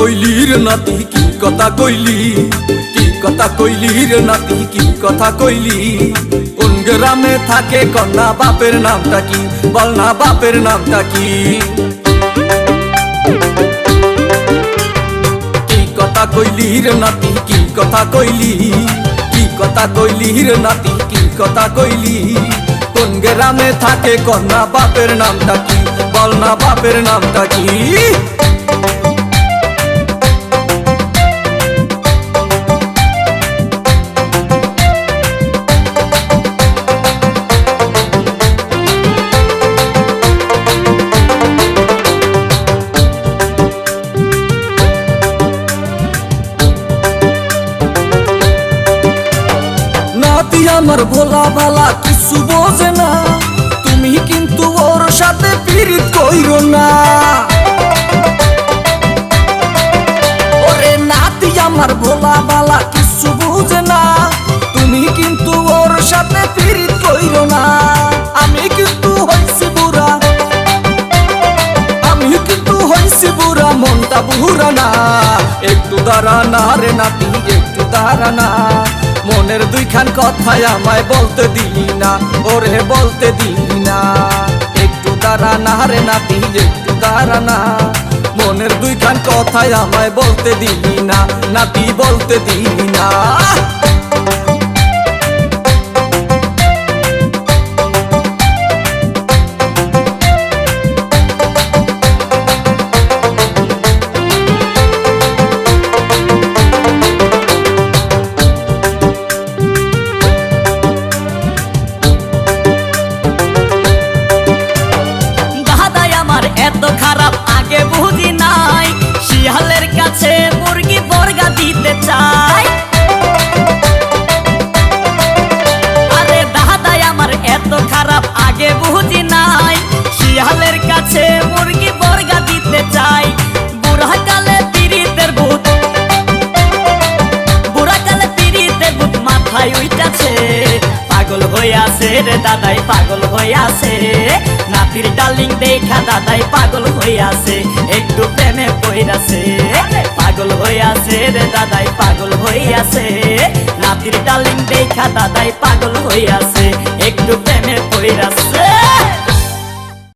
কইলি রে নাতি কি কথা কইলি, কি কথা কইলি রে নাতি কি কথা কইলি। কোন গ্রামে থাকে কন্যা বাপের নামটা কি, বল না বাপের নামটা কি। কি কথা কইলি রে নাতি কি কথা কইলি, কি কথা কইলি রে নাতি কি কথা কইলি। কোন গ্রামে থাকে কন্যা বাপের নামটা কি, বল না বাপের নামটা কি। নাতি আমার ভোলা ভালা কিছু বোঝে না, তুমি কিন্তু ওর সাথে পীড়িত কইরো না। ওরে নাতি আমার ভোলা ভালা কিছু বোঝে না, তুমি কিন্তু ওর সাথে পীড়িত কইরো না। আমি কিন্তু হইছি বুড়া, আমি কিন্তু হইছি বুড়া, মনটা বুড়া না। একটু দাঁড়া না রে নাতি একটু দাঁড়া না, মনের দুইখান কথাই আমায় বলতে দিলি না, ওরে বলতে দিলি না। একটু দাঁড়া না রে নাতি একটু দাঁড়া না, মনের দুইখান কথাই আমায় বলতে দিলি না, নাতি বলতে দিলি না। এত খারাপ আগে বুঝি নাই, শিয়ালের কাছে মুরগি বর্গা দিতে চাই। আরে দাদাই আমার এত খারাপ আগে বুঝি নাই, শিয়ালের কাছে মুরগি বর্গা দিতে চাই। বুড়া কালে পীড়িতের ভূত, বুড়া কালে পীড়িতের ভূত মাথায় উইটাছে। পাগল হইয়াছে রে দাদাই পাগল হইয়াছে, নাতির ডার্লিং দেখা দাদাই পাগল হইয়াছে, একটু প্রেমে পইরাছে। পাগল হইয়াছে রে দাদাই পাগল হইয়াছে, নাতির ডার্লিং দেখা দাদাই পাগল হইয়াছে, একটু প্রেমে পইরাছে।